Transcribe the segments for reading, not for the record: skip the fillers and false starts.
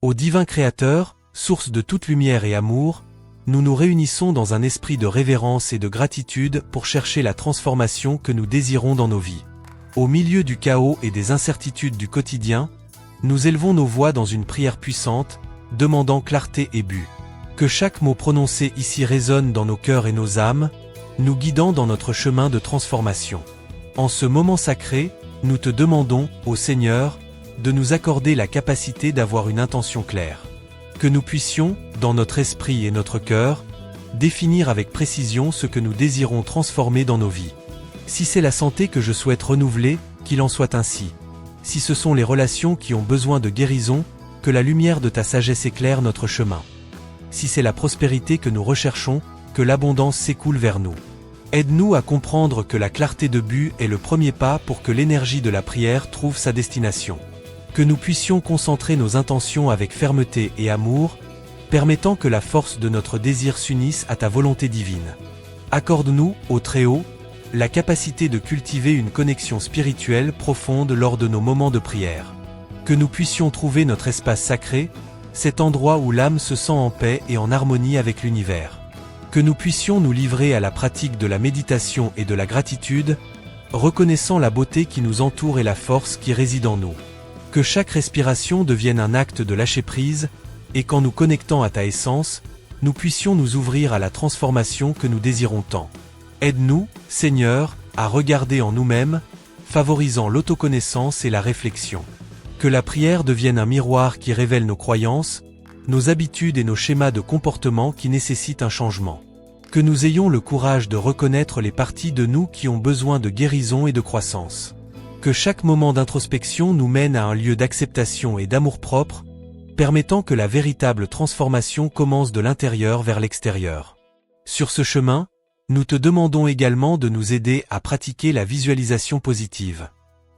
Ô divin Créateur, source de toute lumière et amour, nous nous réunissons dans un esprit de révérence et de gratitude pour chercher la transformation que nous désirons dans nos vies. Au milieu du chaos et des incertitudes du quotidien, nous élevons nos voix dans une prière puissante, demandant clarté et but. Que chaque mot prononcé ici résonne dans nos cœurs et nos âmes, nous guidant dans notre chemin de transformation. En ce moment sacré, nous te demandons, ô Seigneur, de nous accorder la capacité d'avoir une intention claire. Que nous puissions, dans notre esprit et notre cœur, définir avec précision ce que nous désirons transformer dans nos vies. Si c'est la santé que je souhaite renouveler, qu'il en soit ainsi. Si ce sont les relations qui ont besoin de guérison, que la lumière de ta sagesse éclaire notre chemin. Si c'est la prospérité que nous recherchons, que l'abondance s'écoule vers nous. Aide-nous à comprendre que la clarté de but est le premier pas pour que l'énergie de la prière trouve sa destination. Que nous puissions concentrer nos intentions avec fermeté et amour, permettant que la force de notre désir s'unisse à ta volonté divine. Accorde-nous, ô Très-Haut, la capacité de cultiver une connexion spirituelle profonde lors de nos moments de prière. Que nous puissions trouver notre espace sacré, cet endroit où l'âme se sent en paix et en harmonie avec l'univers. Que nous puissions nous livrer à la pratique de la méditation et de la gratitude, reconnaissant la beauté qui nous entoure et la force qui réside en nous. Que chaque respiration devienne un acte de lâcher-prise, et qu'en nous connectant à ta essence, nous puissions nous ouvrir à la transformation que nous désirons tant. Aide-nous, Seigneur, à regarder en nous-mêmes, favorisant l'autoconnaissance et la réflexion. Que la prière devienne un miroir qui révèle nos croyances, nos habitudes et nos schémas de comportement qui nécessitent un changement. Que nous ayons le courage de reconnaître les parties de nous qui ont besoin de guérison et de croissance. Que chaque moment d'introspection nous mène à un lieu d'acceptation et d'amour-propre, permettant que la véritable transformation commence de l'intérieur vers l'extérieur. Sur ce chemin, nous te demandons également de nous aider à pratiquer la visualisation positive.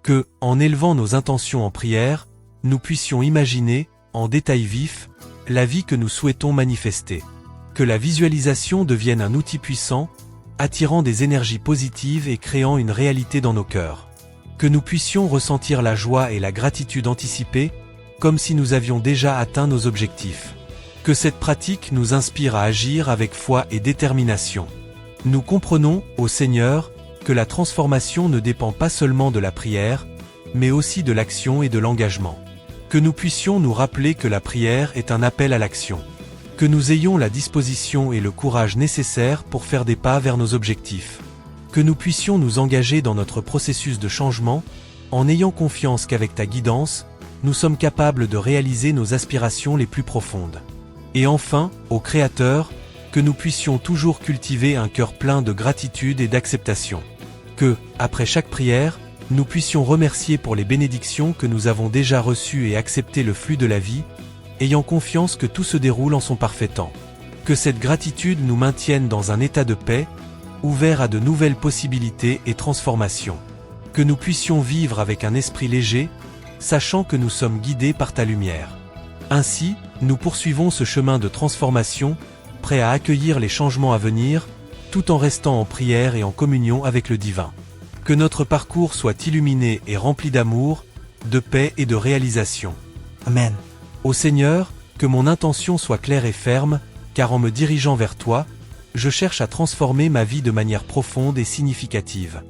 Que, en élevant nos intentions en prière, nous puissions imaginer, en détail vif, la vie que nous souhaitons manifester. Que la visualisation devienne un outil puissant, attirant des énergies positives et créant une réalité dans nos cœurs. Que nous puissions ressentir la joie et la gratitude anticipée, comme si nous avions déjà atteint nos objectifs. Que cette pratique nous inspire à agir avec foi et détermination. Nous comprenons, ô Seigneur, que la transformation ne dépend pas seulement de la prière, mais aussi de l'action et de l'engagement. Que nous puissions nous rappeler que la prière est un appel à l'action. Que nous ayons la disposition et le courage nécessaires pour faire des pas vers nos objectifs. Que nous puissions nous engager dans notre processus de changement, en ayant confiance qu'avec ta guidance, nous sommes capables de réaliser nos aspirations les plus profondes. Et enfin, ô Créateur, que nous puissions toujours cultiver un cœur plein de gratitude et d'acceptation. Que, après chaque prière, nous puissions remercier pour les bénédictions que nous avons déjà reçues et accepter le flux de la vie, ayant confiance que tout se déroule en son parfait temps. Que cette gratitude nous maintienne dans un état de paix, ouvert à de nouvelles possibilités et transformations. Que nous puissions vivre avec un esprit léger, sachant que nous sommes guidés par ta lumière. Ainsi, nous poursuivons ce chemin de transformation, prêts à accueillir les changements à venir, tout en restant en prière et en communion avec le divin. Que notre parcours soit illuminé et rempli d'amour, de paix et de réalisation. Amen. Ô Seigneur, que mon intention soit claire et ferme, car en me dirigeant vers toi, je cherche à transformer ma vie de manière profonde et significative.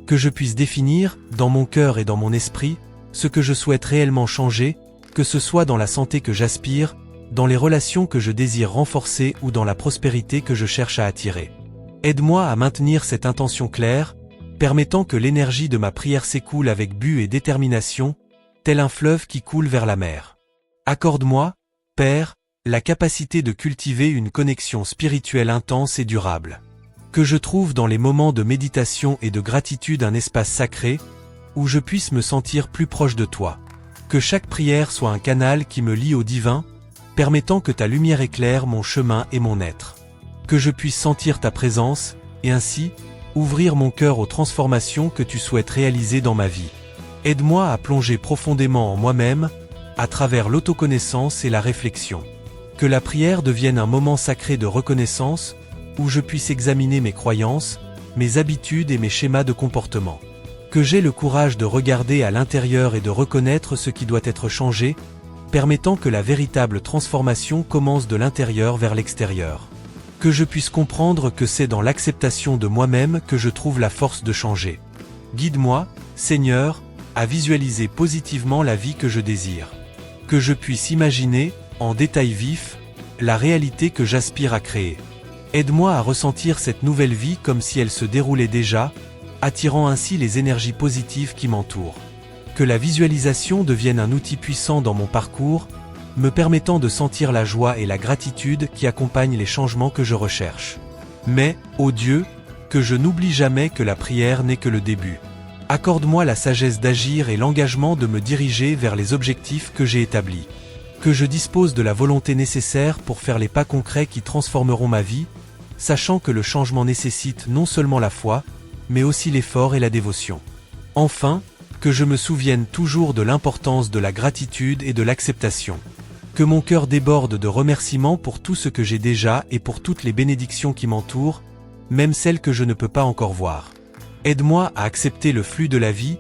Que je puisse définir, dans mon cœur et dans mon esprit, ce que je souhaite réellement changer, que ce soit dans la santé que j'aspire, dans les relations que je désire renforcer ou dans la prospérité que je cherche à attirer. Aide-moi à maintenir cette intention claire, permettant que l'énergie de ma prière s'écoule avec but et détermination, tel un fleuve qui coule vers la mer. Accorde-moi, Père, la capacité de cultiver une connexion spirituelle intense et durable. Que je trouve dans les moments de méditation et de gratitude un espace sacré, où je puisse me sentir plus proche de toi. Que chaque prière soit un canal qui me lie au divin, permettant que ta lumière éclaire mon chemin et mon être. Que je puisse sentir ta présence, et ainsi, ouvrir mon cœur aux transformations que tu souhaites réaliser dans ma vie. Aide-moi à plonger profondément en moi-même, à travers l'autoconnaissance et la réflexion. Que la prière devienne un moment sacré de reconnaissance, où je puisse examiner mes croyances, mes habitudes et mes schémas de comportement. Que j'aie le courage de regarder à l'intérieur et de reconnaître ce qui doit être changé, permettant que la véritable transformation commence de l'intérieur vers l'extérieur. Que je puisse comprendre que c'est dans l'acceptation de moi-même que je trouve la force de changer. Guide-moi, Seigneur, à visualiser positivement la vie que je désire. Que je puisse imaginer, en détail vif, la réalité que j'aspire à créer. Aide-moi à ressentir cette nouvelle vie comme si elle se déroulait déjà, attirant ainsi les énergies positives qui m'entourent. Que la visualisation devienne un outil puissant dans mon parcours, me permettant de sentir la joie et la gratitude qui accompagnent les changements que je recherche. Mais, ô Dieu, que je n'oublie jamais que la prière n'est que le début. Accorde-moi la sagesse d'agir et l'engagement de me diriger vers les objectifs que j'ai établis. Que je dispose de la volonté nécessaire pour faire les pas concrets qui transformeront ma vie, sachant que le changement nécessite non seulement la foi, mais aussi l'effort et la dévotion. Enfin, que je me souvienne toujours de l'importance de la gratitude et de l'acceptation. Que mon cœur déborde de remerciements pour tout ce que j'ai déjà et pour toutes les bénédictions qui m'entourent, même celles que je ne peux pas encore voir. Aide-moi à accepter le flux de la vie,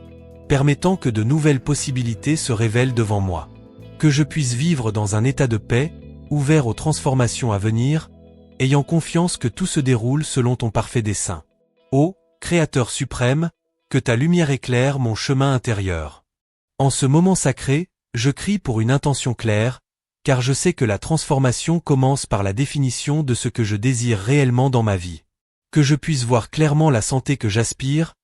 permettant que de nouvelles possibilités se révèlent devant moi. Que je puisse vivre dans un état de paix, ouvert aux transformations à venir, ayant confiance que tout se déroule selon ton parfait dessein. Ô Créateur suprême, que ta lumière éclaire mon chemin intérieur. En ce moment sacré, je crie pour une intention claire, car je sais que la transformation commence par la définition de ce que je désire réellement dans ma vie. Que je puisse voir clairement la santé que j'aspire,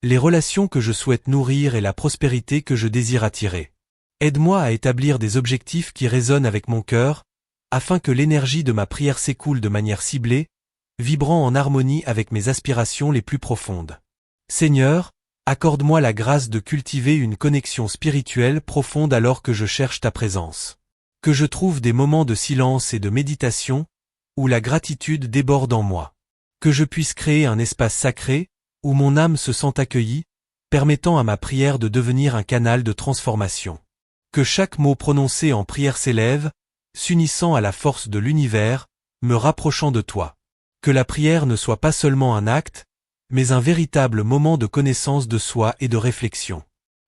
les relations que je souhaite nourrir et la prospérité que je désire attirer. Aide-moi à établir des objectifs qui résonnent avec mon cœur, afin que l'énergie de ma prière s'écoule de manière ciblée, vibrant en harmonie avec mes aspirations les plus profondes. Seigneur, accorde-moi la grâce de cultiver une connexion spirituelle profonde alors que je cherche ta présence. Que je trouve des moments de silence et de méditation, où la gratitude déborde en moi. Que je puisse créer un espace sacré, où mon âme se sent accueillie, permettant à ma prière de devenir un canal de transformation. Que chaque mot prononcé en prière s'élève, s'unissant à la force de l'univers, me rapprochant de toi. Que la prière ne soit pas seulement un acte, mais un véritable moment de connaissance de soi et de réflexion.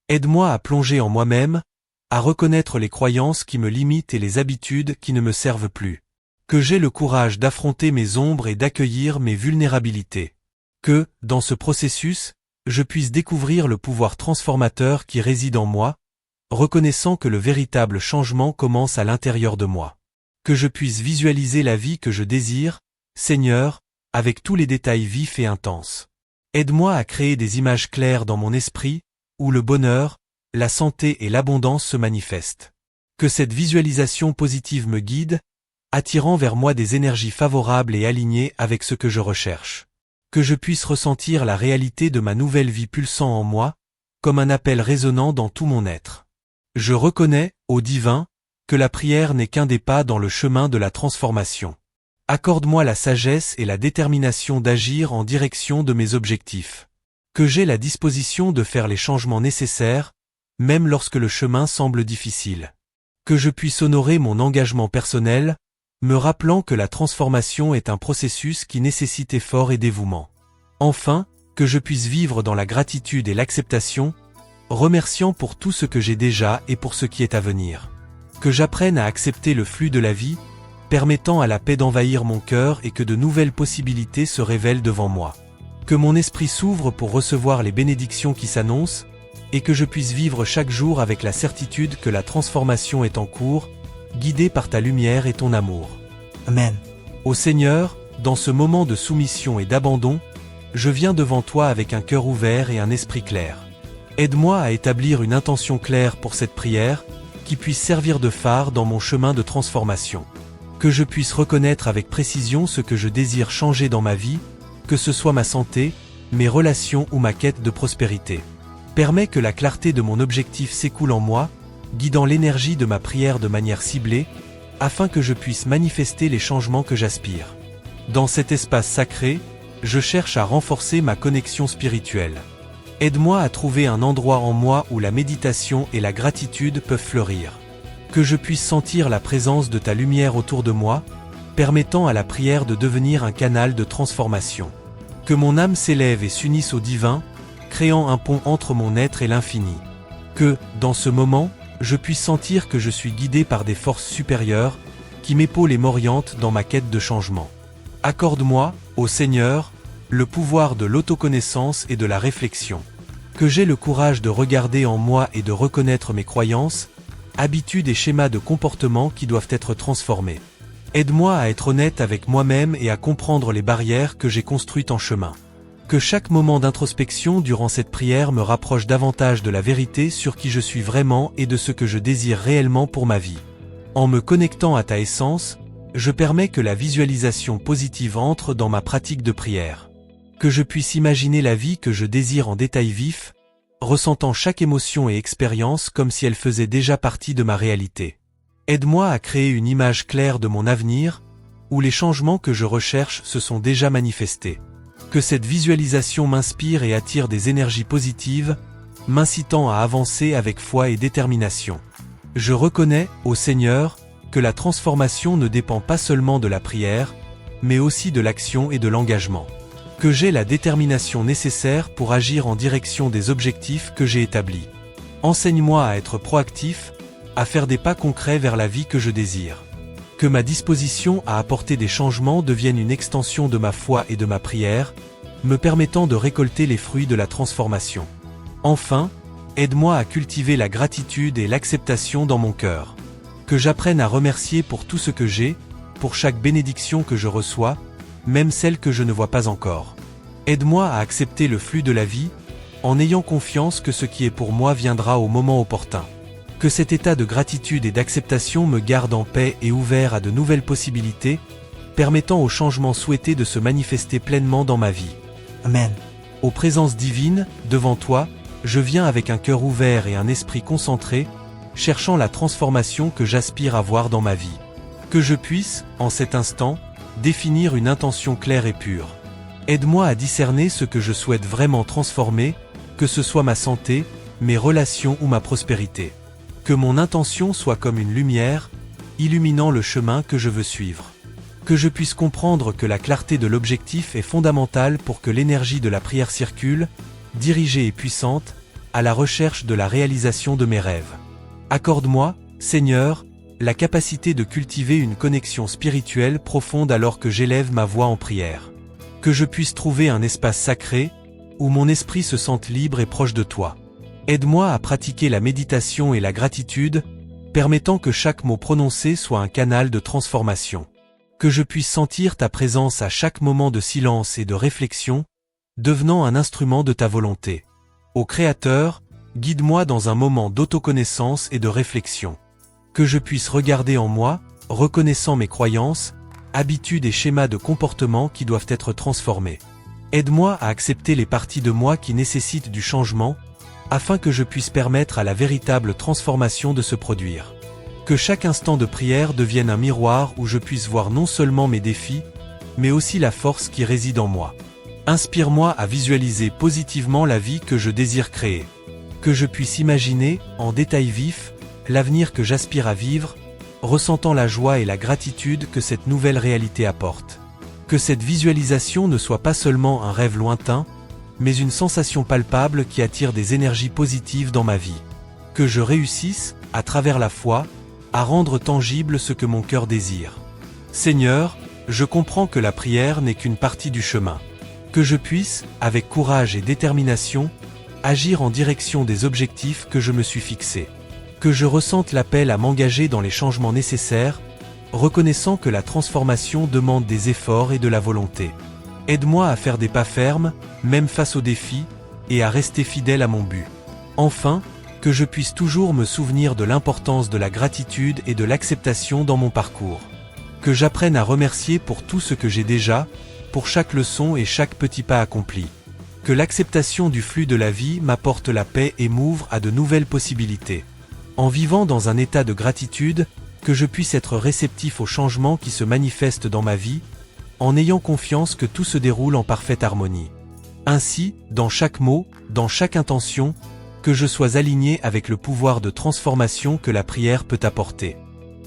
Aide-moi à plonger en moi-même, à reconnaître les croyances qui me limitent et les habitudes qui ne me servent plus. Que j'aie le courage d'affronter mes ombres et d'accueillir mes vulnérabilités. Que, dans ce processus, je puisse découvrir le pouvoir transformateur qui réside en moi, reconnaissant que le véritable changement commence à l'intérieur de moi. Que je puisse visualiser la vie que je désire, Seigneur, avec tous les détails vifs et intenses. Aide-moi à créer des images claires dans mon esprit, où le bonheur, la santé et l'abondance se manifestent. Que cette visualisation positive me guide, attirant vers moi des énergies favorables et alignées avec ce que je recherche. Que je puisse ressentir la réalité de ma nouvelle vie pulsant en moi, comme un appel résonnant dans tout mon être. Je reconnais, ô divin, que la prière n'est qu'un des pas dans le chemin de la transformation. Accorde-moi la sagesse et la détermination d'agir en direction de mes objectifs. Que j'aie la disposition de faire les changements nécessaires, même lorsque le chemin semble difficile. Que je puisse honorer mon engagement personnel, me rappelant que la transformation est un processus qui nécessite effort et dévouement. Enfin, que je puisse vivre dans la gratitude et l'acceptation, remerciant pour tout ce que j'ai déjà et pour ce qui est à venir. Que j'apprenne à accepter le flux de la vie, permettant à la paix d'envahir mon cœur et que de nouvelles possibilités se révèlent devant moi. Que mon esprit s'ouvre pour recevoir les bénédictions qui s'annoncent, et que je puisse vivre chaque jour avec la certitude que la transformation est en cours, guidé par ta lumière et ton amour. Amen. Ô Seigneur, dans ce moment de soumission et d'abandon, je viens devant toi avec un cœur ouvert et un esprit clair. Aide-moi à établir une intention claire pour cette prière, qui puisse servir de phare dans mon chemin de transformation. Que je puisse reconnaître avec précision ce que je désire changer dans ma vie, que ce soit ma santé, mes relations ou ma quête de prospérité. Permets que la clarté de mon objectif s'écoule en moi, guidant l'énergie de ma prière de manière ciblée, afin que je puisse manifester les changements que j'aspire. Dans cet espace sacré, je cherche à renforcer ma connexion spirituelle. Aide-moi à trouver un endroit en moi où la méditation et la gratitude peuvent fleurir. Que je puisse sentir la présence de ta lumière autour de moi, permettant à la prière de devenir un canal de transformation. Que mon âme s'élève et s'unisse au divin, créant un pont entre mon être et l'infini. Que, dans ce moment, je puisse sentir que je suis guidé par des forces supérieures, qui m'épaulent et m'orientent dans ma quête de changement. Accorde-moi, ô Seigneur, le pouvoir de l'autoconnaissance et de la réflexion. Que j'aie le courage de regarder en moi et de reconnaître mes croyances, habitudes et schémas de comportement qui doivent être transformés. Aide-moi à être honnête avec moi-même et à comprendre les barrières que j'ai construites en chemin. Que chaque moment d'introspection durant cette prière me rapproche davantage de la vérité sur qui je suis vraiment et de ce que je désire réellement pour ma vie. En me connectant à ta essence, je permets que la visualisation positive entre dans ma pratique de prière. Que je puisse imaginer la vie que je désire en détail vif, ressentant chaque émotion et expérience comme si elle faisait déjà partie de ma réalité. Aide-moi à créer une image claire de mon avenir, où les changements que je recherche se sont déjà manifestés. Que cette visualisation m'inspire et attire des énergies positives, m'incitant à avancer avec foi et détermination. Je reconnais, ô Seigneur, que la transformation ne dépend pas seulement de la prière, mais aussi de l'action et de l'engagement. Que j'ai la détermination nécessaire pour agir en direction des objectifs que j'ai établis. Enseigne-moi à être proactif, à faire des pas concrets vers la vie que je désire. Que ma disposition à apporter des changements devienne une extension de ma foi et de ma prière, me permettant de récolter les fruits de la transformation. Enfin, aide-moi à cultiver la gratitude et l'acceptation dans mon cœur. Que j'apprenne à remercier pour tout ce que j'ai, pour chaque bénédiction que je reçois, même celle que je ne vois pas encore. Aide-moi à accepter le flux de la vie, en ayant confiance que ce qui est pour moi viendra au moment opportun. Que cet état de gratitude et d'acceptation me garde en paix et ouvert à de nouvelles possibilités, permettant aux changements souhaités de se manifester pleinement dans ma vie. Amen. Ô présence divine, devant toi, je viens avec un cœur ouvert et un esprit concentré, cherchant la transformation que j'aspire à voir dans ma vie. Que je puisse, en cet instant, définir une intention claire et pure. Aide-moi à discerner ce que je souhaite vraiment transformer, que ce soit ma santé, mes relations ou ma prospérité. Que mon intention soit comme une lumière, illuminant le chemin que je veux suivre. Que je puisse comprendre que la clarté de l'objectif est fondamentale pour que l'énergie de la prière circule, dirigée et puissante, à la recherche de la réalisation de mes rêves. Accorde-moi, Seigneur, la capacité de cultiver une connexion spirituelle profonde alors que j'élève ma voix en prière. Que je puisse trouver un espace sacré, où mon esprit se sente libre et proche de toi. Aide-moi à pratiquer la méditation et la gratitude, permettant que chaque mot prononcé soit un canal de transformation. Que je puisse sentir ta présence à chaque moment de silence et de réflexion, devenant un instrument de ta volonté. Ô Créateur, guide-moi dans un moment d'autoconnaissance et de réflexion. Que je puisse regarder en moi, reconnaissant mes croyances, habitudes et schémas de comportement qui doivent être transformés. Aide-moi à accepter les parties de moi qui nécessitent du changement, afin que je puisse permettre à la véritable transformation de se produire. Que chaque instant de prière devienne un miroir où je puisse voir non seulement mes défis, mais aussi la force qui réside en moi. Inspire-moi à visualiser positivement la vie que je désire créer. Que je puisse imaginer, en détail vif, l'avenir que j'aspire à vivre, ressentant la joie et la gratitude que cette nouvelle réalité apporte. Que cette visualisation ne soit pas seulement un rêve lointain, mais une sensation palpable qui attire des énergies positives dans ma vie. Que je réussisse, à travers la foi, à rendre tangible ce que mon cœur désire. Seigneur, je comprends que la prière n'est qu'une partie du chemin. Que je puisse, avec courage et détermination, agir en direction des objectifs que je me suis fixés. Que je ressente l'appel à m'engager dans les changements nécessaires, reconnaissant que la transformation demande des efforts et de la volonté. Aide-moi à faire des pas fermes, même face aux défis, et à rester fidèle à mon but. Enfin, que je puisse toujours me souvenir de l'importance de la gratitude et de l'acceptation dans mon parcours. Que j'apprenne à remercier pour tout ce que j'ai déjà, pour chaque leçon et chaque petit pas accompli. Que l'acceptation du flux de la vie m'apporte la paix et m'ouvre à de nouvelles possibilités. En vivant dans un état de gratitude, que je puisse être réceptif aux changements qui se manifestent dans ma vie, en ayant confiance que tout se déroule en parfaite harmonie. Ainsi, dans chaque mot, dans chaque intention, que je sois aligné avec le pouvoir de transformation que la prière peut apporter.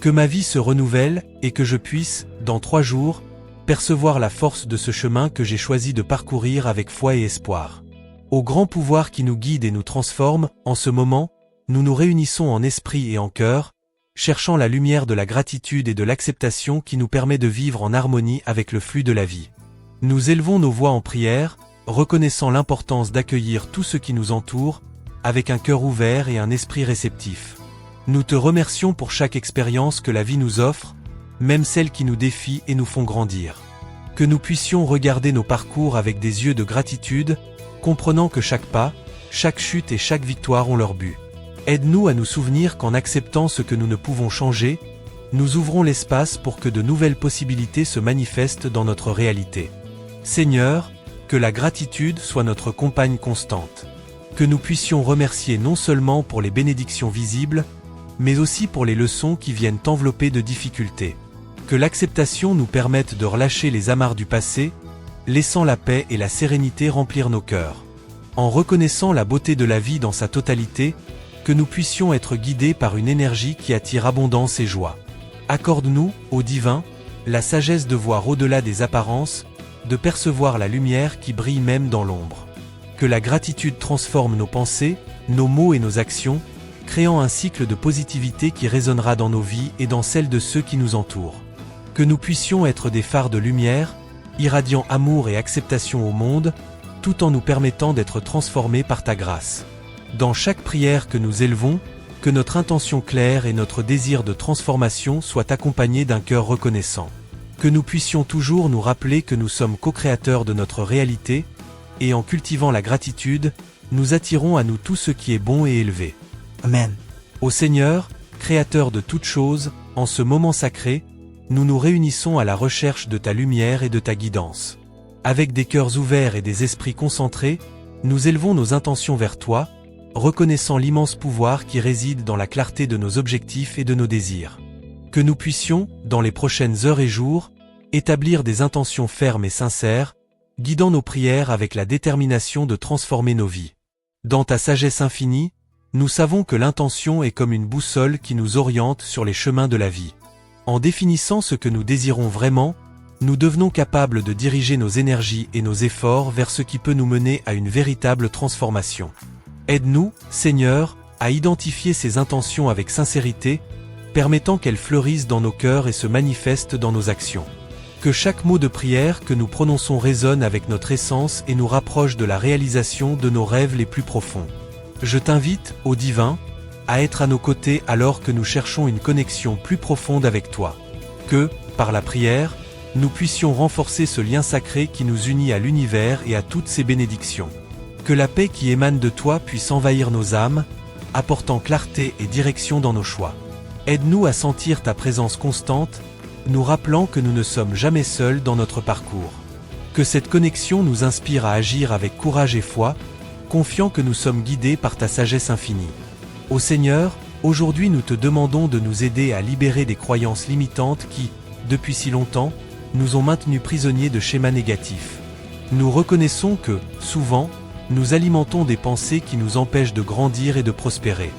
Que ma vie se renouvelle et que je puisse, dans 3 jours, percevoir la force de ce chemin que j'ai choisi de parcourir avec foi et espoir. Au grand pouvoir qui nous guide et nous transforme, en ce moment, nous nous réunissons en esprit et en cœur, cherchant la lumière de la gratitude et de l'acceptation qui nous permet de vivre en harmonie avec le flux de la vie. Nous élevons nos voix en prière, reconnaissant l'importance d'accueillir tout ce qui nous entoure, avec un cœur ouvert et un esprit réceptif. Nous te remercions pour chaque expérience que la vie nous offre, même celles qui nous défient et nous font grandir. Que nous puissions regarder nos parcours avec des yeux de gratitude, comprenant que chaque pas, chaque chute et chaque victoire ont leur but. Aide-nous à nous souvenir qu'en acceptant ce que nous ne pouvons changer, nous ouvrons l'espace pour que de nouvelles possibilités se manifestent dans notre réalité. Seigneur, que la gratitude soit notre compagne constante. Que nous puissions remercier non seulement pour les bénédictions visibles, mais aussi pour les leçons qui viennent envelopper de difficultés. Que l'acceptation nous permette de relâcher les amarres du passé, laissant la paix et la sérénité remplir nos cœurs. En reconnaissant la beauté de la vie dans sa totalité, que nous puissions être guidés par une énergie qui attire abondance et joie. Accorde-nous, ô Divin, la sagesse de voir au-delà des apparences, de percevoir la lumière qui brille même dans l'ombre. Que la gratitude transforme nos pensées, nos mots et nos actions, créant un cycle de positivité qui résonnera dans nos vies et dans celles de ceux qui nous entourent. Que nous puissions être des phares de lumière, irradiant amour et acceptation au monde, tout en nous permettant d'être transformés par ta grâce. Dans chaque prière que nous élevons, que notre intention claire et notre désir de transformation soient accompagnés d'un cœur reconnaissant. Que nous puissions toujours nous rappeler que nous sommes co-créateurs de notre réalité, et en cultivant la gratitude, nous attirons à nous tout ce qui est bon et élevé. Amen. Ô Seigneur, Créateur de toutes choses, en ce moment sacré, nous nous réunissons à la recherche de ta lumière et de ta guidance. Avec des cœurs ouverts et des esprits concentrés, nous élevons nos intentions vers toi, reconnaissant l'immense pouvoir qui réside dans la clarté de nos objectifs et de nos désirs. Que nous puissions, dans les prochaines heures et jours, établir des intentions fermes et sincères, guidant nos prières avec la détermination de transformer nos vies. Dans ta sagesse infinie, nous savons que l'intention est comme une boussole qui nous oriente sur les chemins de la vie. En définissant ce que nous désirons vraiment, nous devenons capables de diriger nos énergies et nos efforts vers ce qui peut nous mener à une véritable transformation. Aide-nous, Seigneur, à identifier ces intentions avec sincérité, permettant qu'elles fleurissent dans nos cœurs et se manifestent dans nos actions. Que chaque mot de prière que nous prononçons résonne avec notre essence et nous rapproche de la réalisation de nos rêves les plus profonds. Je t'invite, ô Divin, à être à nos côtés alors que nous cherchons une connexion plus profonde avec toi. Que, par la prière, nous puissions renforcer ce lien sacré qui nous unit à l'univers et à toutes ses bénédictions. Que la paix qui émane de toi puisse envahir nos âmes, apportant clarté et direction dans nos choix. Aide-nous à sentir ta présence constante, nous rappelant que nous ne sommes jamais seuls dans notre parcours. Que cette connexion nous inspire à agir avec courage et foi, confiant que nous sommes guidés par ta sagesse infinie. Ô Seigneur, aujourd'hui nous te demandons de nous aider à libérer des croyances limitantes qui, depuis si longtemps, nous ont maintenus prisonniers de schémas négatifs. Nous reconnaissons que, souvent, nous alimentons des pensées qui nous empêchent de grandir et de prospérer.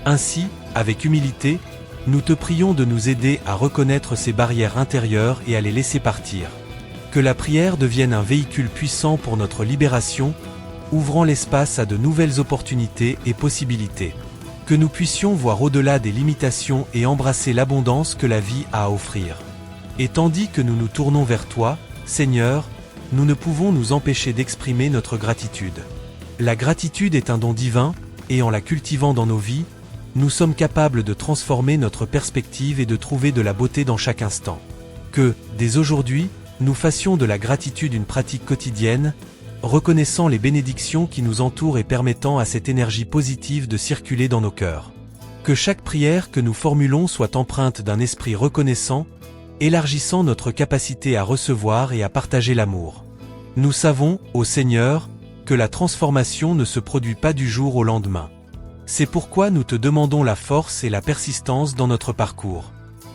Ainsi, avec humilité, nous te prions de nous aider à reconnaître ces barrières intérieures et à les laisser partir. Que la prière devienne un véhicule puissant pour notre libération, ouvrant l'espace à de nouvelles opportunités et possibilités. Que nous puissions voir au-delà des limitations et embrasser l'abondance que la vie a à offrir. Et tandis que nous nous tournons vers toi, Seigneur, nous ne pouvons nous empêcher d'exprimer notre gratitude. La gratitude est un don divin, et en la cultivant dans nos vies, nous sommes capables de transformer notre perspective et de trouver de la beauté dans chaque instant. Que, dès aujourd'hui, nous fassions de la gratitude une pratique quotidienne, reconnaissant les bénédictions qui nous entourent et permettant à cette énergie positive de circuler dans nos cœurs. Que chaque prière que nous formulons soit empreinte d'un esprit reconnaissant, élargissant notre capacité à recevoir et à partager l'amour. Nous savons, ô Seigneur, que la transformation ne se produit pas du jour au lendemain. C'est pourquoi nous te demandons la force et la persistance dans notre parcours.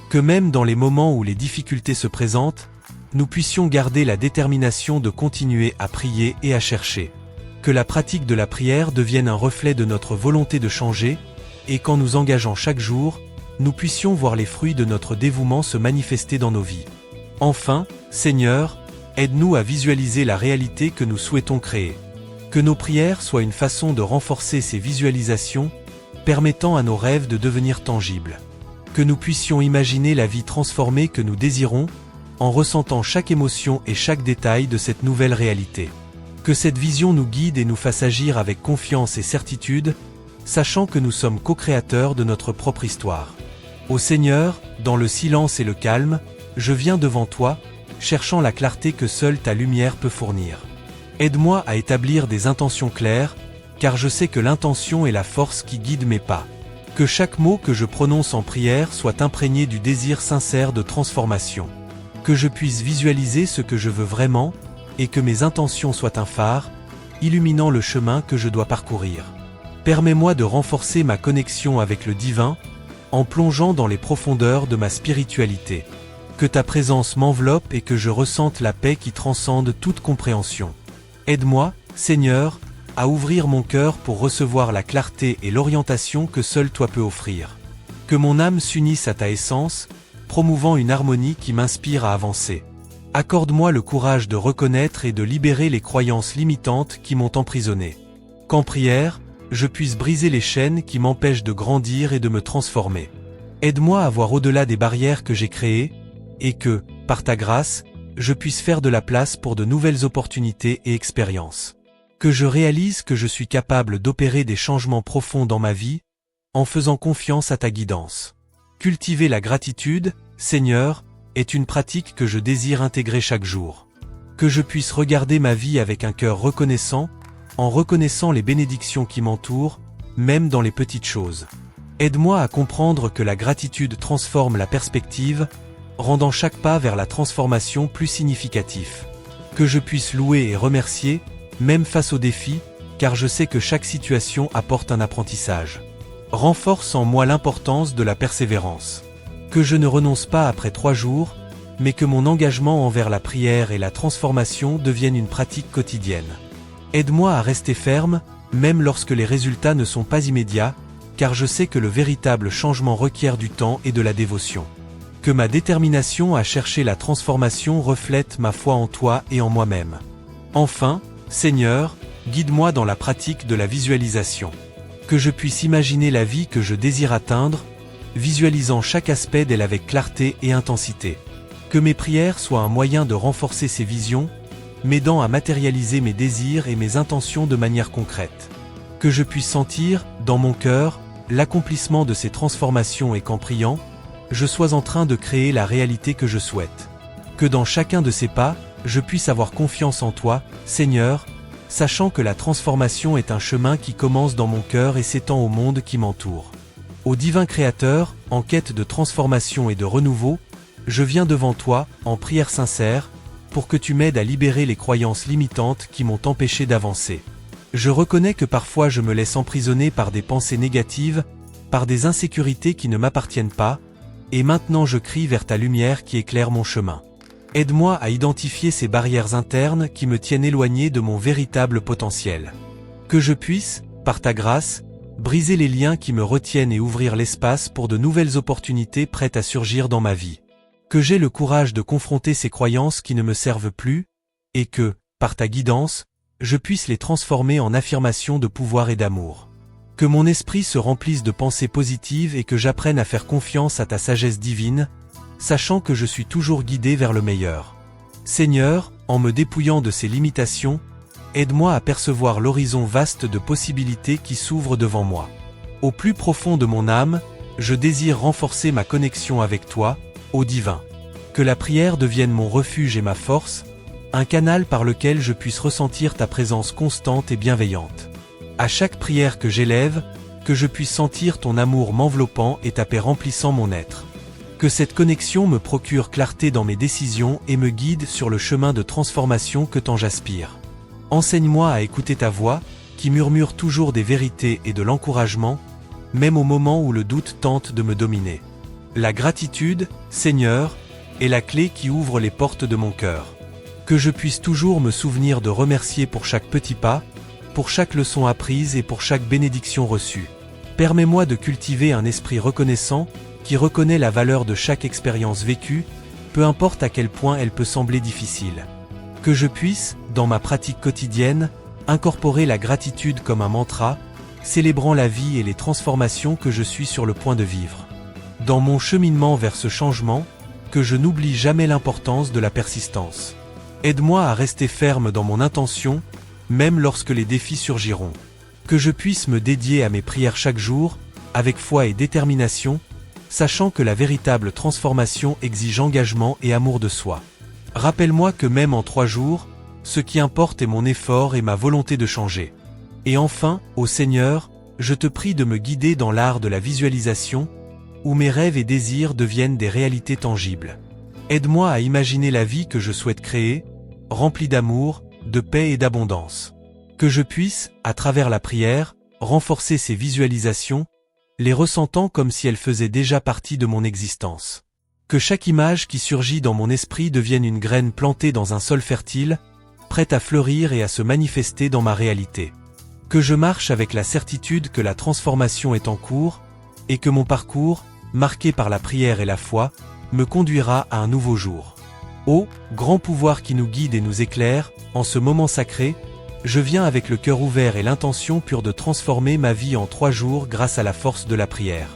Que même dans les moments où les difficultés se présentent, nous puissions garder la détermination de continuer à prier et à chercher. Que la pratique de la prière devienne un reflet de notre volonté de changer, et qu'en nous engageant chaque jour, nous puissions voir les fruits de notre dévouement se manifester dans nos vies. Enfin, Seigneur, aide-nous à visualiser la réalité que nous souhaitons créer. Que nos prières soient une façon de renforcer ces visualisations, permettant à nos rêves de devenir tangibles. Que nous puissions imaginer la vie transformée que nous désirons, en ressentant chaque émotion et chaque détail de cette nouvelle réalité. Que cette vision nous guide et nous fasse agir avec confiance et certitude, sachant que nous sommes co-créateurs de notre propre histoire. Ô Seigneur, dans le silence et le calme, je viens devant toi, cherchant la clarté que seule ta lumière peut fournir. Aide-moi à établir des intentions claires, car je sais que l'intention est la force qui guide mes pas. Que chaque mot que je prononce en prière soit imprégné du désir sincère de transformation. Que je puisse visualiser ce que je veux vraiment, et que mes intentions soient un phare, illuminant le chemin que je dois parcourir. Permets-moi de renforcer ma connexion avec le divin, en plongeant dans les profondeurs de ma spiritualité. Que ta présence m'enveloppe et que je ressente la paix qui transcende toute compréhension. Aide-moi, Seigneur, à ouvrir mon cœur pour recevoir la clarté et l'orientation que seul toi peux offrir. Que mon âme s'unisse à ta essence, promouvant une harmonie qui m'inspire à avancer. Accorde-moi le courage de reconnaître et de libérer les croyances limitantes qui m'ont emprisonné. Qu'en prière, je puisse briser les chaînes qui m'empêchent de grandir et de me transformer. Aide-moi à voir au-delà des barrières que j'ai créées, et que, par ta grâce, je puisse faire de la place pour de nouvelles opportunités et expériences. Que je réalise que je suis capable d'opérer des changements profonds dans ma vie, en faisant confiance à ta guidance. Cultiver la gratitude, Seigneur, est une pratique que je désire intégrer chaque jour. Que je puisse regarder ma vie avec un cœur reconnaissant, en reconnaissant les bénédictions qui m'entourent, même dans les petites choses. Aide-moi à comprendre que la gratitude transforme la perspective, rendant chaque pas vers la transformation plus significatif. Que je puisse louer et remercier, même face aux défis, car je sais que chaque situation apporte un apprentissage. Renforce en moi l'importance de la persévérance. Que je ne renonce pas après 3 jours, mais que mon engagement envers la prière et la transformation deviennent une pratique quotidienne. Aide-moi à rester ferme, même lorsque les résultats ne sont pas immédiats, car je sais que le véritable changement requiert du temps et de la dévotion. Que ma détermination à chercher la transformation reflète ma foi en toi et en moi-même. Enfin, Seigneur, guide-moi dans la pratique de la visualisation. Que je puisse imaginer la vie que je désire atteindre, visualisant chaque aspect d'elle avec clarté et intensité. Que mes prières soient un moyen de renforcer ces visions, m'aidant à matérialiser mes désirs et mes intentions de manière concrète. Que je puisse sentir, dans mon cœur, l'accomplissement de ces transformations et qu'en priant, je sois en train de créer la réalité que je souhaite. Que dans chacun de ces pas, je puisse avoir confiance en toi, Seigneur, sachant que la transformation est un chemin qui commence dans mon cœur et s'étend au monde qui m'entoure. Ô divin Créateur, en quête de transformation et de renouveau, je viens devant toi, en prière sincère, pour que tu m'aides à libérer les croyances limitantes qui m'ont empêché d'avancer. Je reconnais que parfois je me laisse emprisonner par des pensées négatives, par des insécurités qui ne m'appartiennent pas, et maintenant je crie vers ta lumière qui éclaire mon chemin. Aide-moi à identifier ces barrières internes qui me tiennent éloigné de mon véritable potentiel. Que je puisse, par ta grâce, briser les liens qui me retiennent et ouvrir l'espace pour de nouvelles opportunités prêtes à surgir dans ma vie. Que j'ai le courage de confronter ces croyances qui ne me servent plus, et que, par ta guidance, je puisse les transformer en affirmations de pouvoir et d'amour. Que mon esprit se remplisse de pensées positives et que j'apprenne à faire confiance à ta sagesse divine, sachant que je suis toujours guidé vers le meilleur. Seigneur, en me dépouillant de ces limitations, aide-moi à percevoir l'horizon vaste de possibilités qui s'ouvre devant moi. Au plus profond de mon âme, je désire renforcer ma connexion avec toi, ô divin. Que la prière devienne mon refuge et ma force, un canal par lequel je puisse ressentir ta présence constante et bienveillante. À chaque prière que j'élève, que je puisse sentir ton amour m'enveloppant et ta paix remplissant mon être. Que cette connexion me procure clarté dans mes décisions et me guide sur le chemin de transformation que tant j'aspire. Enseigne-moi à écouter ta voix, qui murmure toujours des vérités et de l'encouragement, même au moment où le doute tente de me dominer. La gratitude, Seigneur, est la clé qui ouvre les portes de mon cœur. Que je puisse toujours me souvenir de remercier pour chaque petit pas, pour chaque leçon apprise et pour chaque bénédiction reçue. Permets-moi de cultiver un esprit reconnaissant, qui reconnaît la valeur de chaque expérience vécue, peu importe à quel point elle peut sembler difficile. Que je puisse, dans ma pratique quotidienne, incorporer la gratitude comme un mantra, célébrant la vie et les transformations que je suis sur le point de vivre. Dans mon cheminement vers ce changement, que je n'oublie jamais l'importance de la persistance. Aide-moi à rester ferme dans mon intention, même lorsque les défis surgiront. Que je puisse me dédier à mes prières chaque jour, avec foi et détermination, sachant que la véritable transformation exige engagement et amour de soi. Rappelle-moi que même en 3 jours, ce qui importe est mon effort et ma volonté de changer. Et enfin, ô Seigneur, je te prie de me guider dans l'art de la visualisation, où mes rêves et désirs deviennent des réalités tangibles. Aide-moi à imaginer la vie que je souhaite créer, remplie d'amour, de paix et d'abondance. Que je puisse, à travers la prière, renforcer ces visualisations, les ressentant comme si elles faisaient déjà partie de mon existence. Que chaque image qui surgit dans mon esprit devienne une graine plantée dans un sol fertile, prête à fleurir et à se manifester dans ma réalité. Que je marche avec la certitude que la transformation est en cours, et que mon parcours, marqué par la prière et la foi, me conduira à un nouveau jour. Ô grand pouvoir qui nous guide et nous éclaire, en ce moment sacré, je viens avec le cœur ouvert et l'intention pure de transformer ma vie en 3 jours grâce à la force de la prière.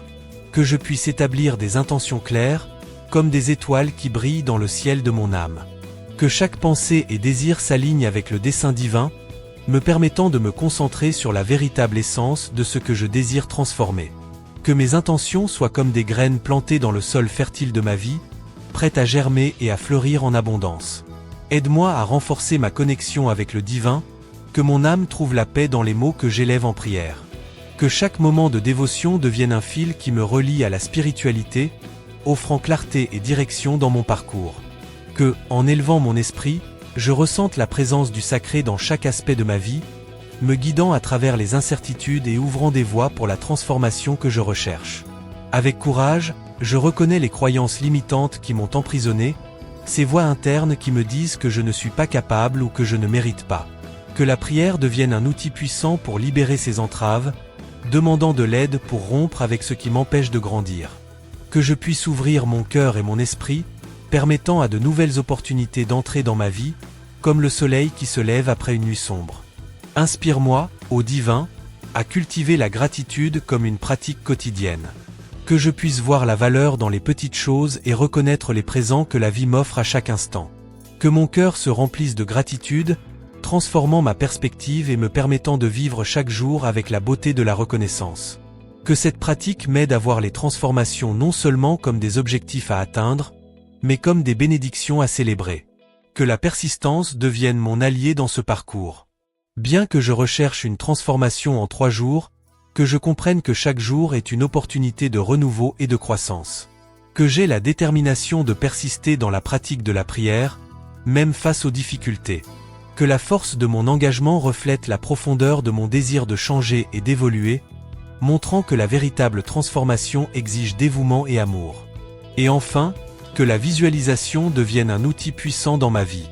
Que je puisse établir des intentions claires, comme des étoiles qui brillent dans le ciel de mon âme. Que chaque pensée et désir s'aligne avec le dessein divin, me permettant de me concentrer sur la véritable essence de ce que je désire transformer. Que mes intentions soient comme des graines plantées dans le sol fertile de ma vie, prêtes à germer et à fleurir en abondance. Aide-moi à renforcer ma connexion avec le divin, que mon âme trouve la paix dans les mots que j'élève en prière. Que chaque moment de dévotion devienne un fil qui me relie à la spiritualité, offrant clarté et direction dans mon parcours. Que, en élevant mon esprit, je ressente la présence du sacré dans chaque aspect de ma vie, me guidant à travers les incertitudes et ouvrant des voies pour la transformation que je recherche. Avec courage, je reconnais les croyances limitantes qui m'ont emprisonné, ces voix internes qui me disent que je ne suis pas capable ou que je ne mérite pas. Que la prière devienne un outil puissant pour libérer ces entraves, demandant de l'aide pour rompre avec ce qui m'empêche de grandir. Que je puisse ouvrir mon cœur et mon esprit, permettant à de nouvelles opportunités d'entrer dans ma vie, comme le soleil qui se lève après une nuit sombre. Inspire-moi, ô divin, à cultiver la gratitude comme une pratique quotidienne. Que je puisse voir la valeur dans les petites choses et reconnaître les présents que la vie m'offre à chaque instant. Que mon cœur se remplisse de gratitude, transformant ma perspective et me permettant de vivre chaque jour avec la beauté de la reconnaissance. Que cette pratique m'aide à voir les transformations non seulement comme des objectifs à atteindre, mais comme des bénédictions à célébrer. Que la persistance devienne mon allié dans ce parcours. Bien que je recherche une transformation en 3 jours, que je comprenne que chaque jour est une opportunité de renouveau et de croissance. Que j'ai la détermination de persister dans la pratique de la prière, même face aux difficultés. Que la force de mon engagement reflète la profondeur de mon désir de changer et d'évoluer, montrant que la véritable transformation exige dévouement et amour. Et enfin, que la visualisation devienne un outil puissant dans ma vie.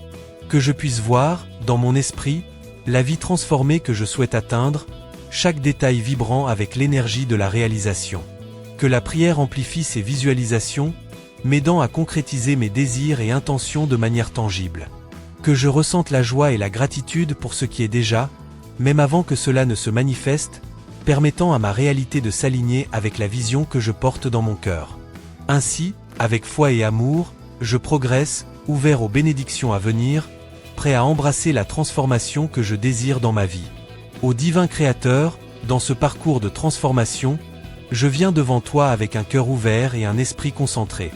Que je puisse voir, dans mon esprit, la vie transformée que je souhaite atteindre, chaque détail vibrant avec l'énergie de la réalisation. Que la prière amplifie ces visualisations, m'aidant à concrétiser mes désirs et intentions de manière tangible. Que je ressente la joie et la gratitude pour ce qui est déjà, même avant que cela ne se manifeste, permettant à ma réalité de s'aligner avec la vision que je porte dans mon cœur. Ainsi, avec foi et amour, je progresse, ouvert aux bénédictions à venir, prêt à embrasser la transformation que je désire dans ma vie. Ô divin Créateur, dans ce parcours de transformation, je viens devant toi avec un cœur ouvert et un esprit concentré.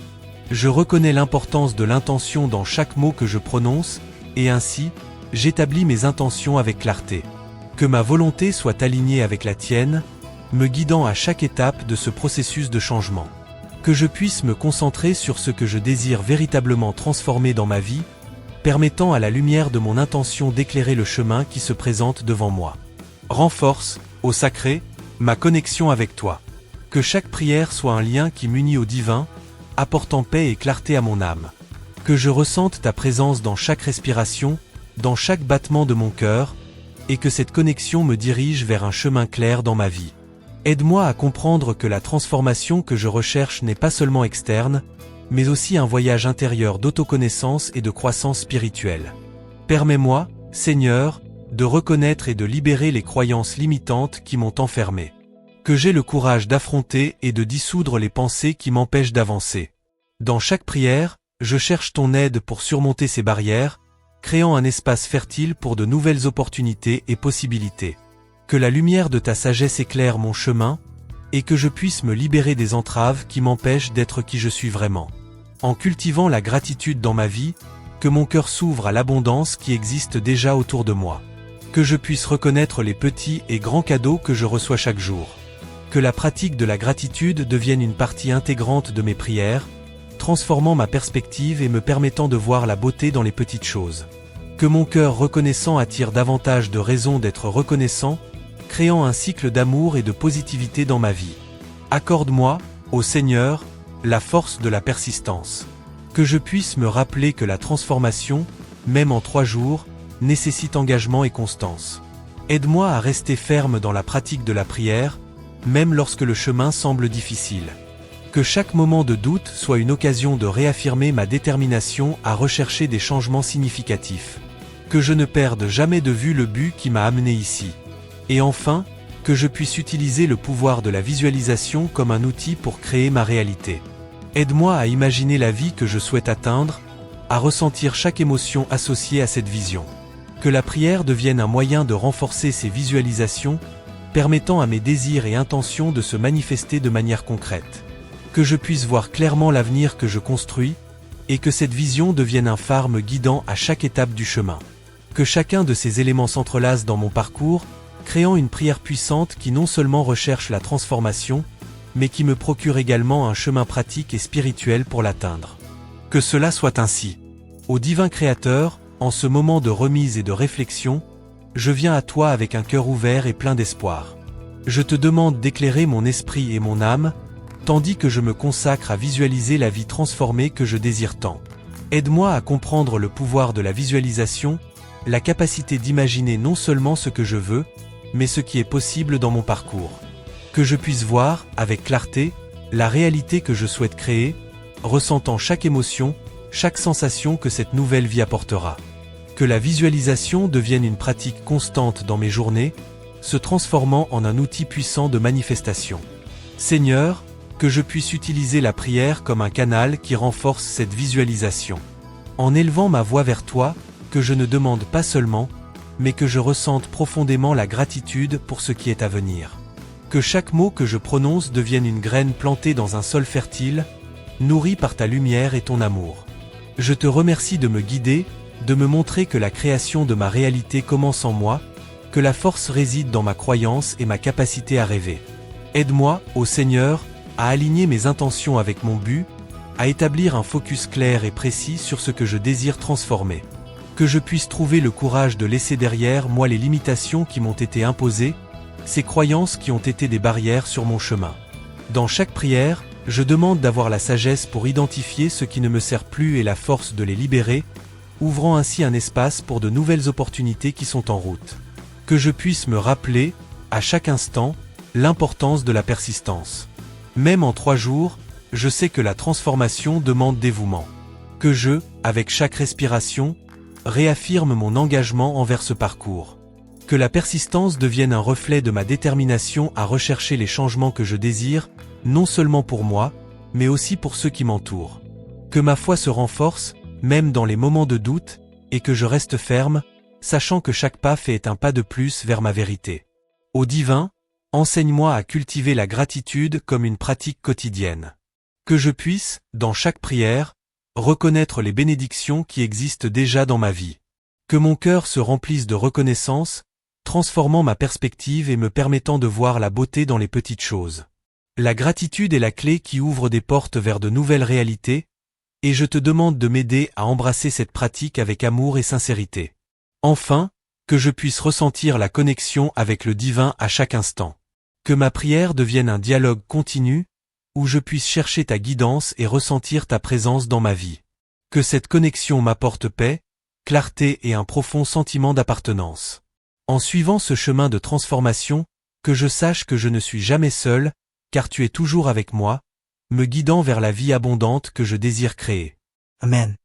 Je reconnais l'importance de l'intention dans chaque mot que je prononce, et ainsi, j'établis mes intentions avec clarté. Que ma volonté soit alignée avec la tienne, me guidant à chaque étape de ce processus de changement. Que je puisse me concentrer sur ce que je désire véritablement transformer dans ma vie, permettant à la lumière de mon intention d'éclairer le chemin qui se présente devant moi. Renforce, ô sacré, ma connexion avec toi. Que chaque prière soit un lien qui m'unit au divin, apportant paix et clarté à mon âme. Que je ressente ta présence dans chaque respiration, dans chaque battement de mon cœur, et que cette connexion me dirige vers un chemin clair dans ma vie. Aide-moi à comprendre que la transformation que je recherche n'est pas seulement externe, mais aussi un voyage intérieur d'autoconnaissance et de croissance spirituelle. Permets-moi, Seigneur, de reconnaître et de libérer les croyances limitantes qui m'ont enfermé. Que j'ai le courage d'affronter et de dissoudre les pensées qui m'empêchent d'avancer. Dans chaque prière, je cherche ton aide pour surmonter ces barrières, créant un espace fertile pour de nouvelles opportunités et possibilités. Que la lumière de ta sagesse éclaire mon chemin, et que je puisse me libérer des entraves qui m'empêchent d'être qui je suis vraiment. En cultivant la gratitude dans ma vie, que mon cœur s'ouvre à l'abondance qui existe déjà autour de moi. Que je puisse reconnaître les petits et grands cadeaux que je reçois chaque jour. Que la pratique de la gratitude devienne une partie intégrante de mes prières, transformant ma perspective et me permettant de voir la beauté dans les petites choses. Que mon cœur reconnaissant attire davantage de raisons d'être reconnaissant, créant un cycle d'amour et de positivité dans ma vie. Accorde-moi, ô Seigneur, la force de la persistance. Que je puisse me rappeler que la transformation, même en 3 jours, nécessite engagement et constance. Aide-moi à rester ferme dans la pratique de la prière, même lorsque le chemin semble difficile. Que chaque moment de doute soit une occasion de réaffirmer ma détermination à rechercher des changements significatifs. Que je ne perde jamais de vue le but qui m'a amené ici. Et enfin, que je puisse utiliser le pouvoir de la visualisation comme un outil pour créer ma réalité. Aide-moi à imaginer la vie que je souhaite atteindre, à ressentir chaque émotion associée à cette vision. Que la prière devienne un moyen de renforcer ces visualisations, permettant à mes désirs et intentions de se manifester de manière concrète. Que je puisse voir clairement l'avenir que je construis, et que cette vision devienne un phare me guidant à chaque étape du chemin. Que chacun de ces éléments s'entrelace dans mon parcours, créant une prière puissante qui non seulement recherche la transformation, mais qui me procure également un chemin pratique et spirituel pour l'atteindre. Que cela soit ainsi. Ô divin Créateur, en ce moment de remise et de réflexion, je viens à toi avec un cœur ouvert et plein d'espoir. Je te demande d'éclairer mon esprit et mon âme, tandis que je me consacre à visualiser la vie transformée que je désire tant. Aide-moi à comprendre le pouvoir de la visualisation, la capacité d'imaginer non seulement ce que je veux, mais ce qui est possible dans mon parcours. Que je puisse voir, avec clarté, la réalité que je souhaite créer, ressentant chaque émotion, chaque sensation que cette nouvelle vie apportera. Que la visualisation devienne une pratique constante dans mes journées, se transformant en un outil puissant de manifestation. Seigneur, que je puisse utiliser la prière comme un canal qui renforce cette visualisation. En élevant ma voix vers toi, que je ne demande pas seulement, mais que je ressente profondément la gratitude pour ce qui est à venir. Que chaque mot que je prononce devienne une graine plantée dans un sol fertile, nourri par ta lumière et ton amour. Je te remercie de me guider, de me montrer que la création de ma réalité commence en moi, que la force réside dans ma croyance et ma capacité à rêver. Aide-moi, ô Seigneur, à aligner mes intentions avec mon but, à établir un focus clair et précis sur ce que je désire transformer. Que je puisse trouver le courage de laisser derrière moi les limitations qui m'ont été imposées, ces croyances qui ont été des barrières sur mon chemin. Dans chaque prière, je demande d'avoir la sagesse pour identifier ce qui ne me sert plus et la force de les libérer, ouvrant ainsi un espace pour de nouvelles opportunités qui sont en route. Que je puisse me rappeler, à chaque instant, l'importance de la persistance. Même en 3 jours, je sais que la transformation demande dévouement. Que je, avec chaque respiration, réaffirme mon engagement envers ce parcours. Que la persistance devienne un reflet de ma détermination à rechercher les changements que je désire, non seulement pour moi, mais aussi pour ceux qui m'entourent. Que ma foi se renforce, même dans les moments de doute, et que je reste ferme, sachant que chaque pas fait un pas de plus vers ma vérité. Ô divin, enseigne-moi à cultiver la gratitude comme une pratique quotidienne. Que je puisse, dans chaque prière, reconnaître les bénédictions qui existent déjà dans ma vie. Que mon cœur se remplisse de reconnaissance, transformant ma perspective et me permettant de voir la beauté dans les petites choses. La gratitude est la clé qui ouvre des portes vers de nouvelles réalités, et je te demande de m'aider à embrasser cette pratique avec amour et sincérité. Enfin, que je puisse ressentir la connexion avec le divin à chaque instant. Que ma prière devienne un dialogue continu, où je puisse chercher ta guidance et ressentir ta présence dans ma vie. Que cette connexion m'apporte paix, clarté et un profond sentiment d'appartenance. En suivant ce chemin de transformation, que je sache que je ne suis jamais seul, car tu es toujours avec moi, me guidant vers la vie abondante que je désire créer. Amen.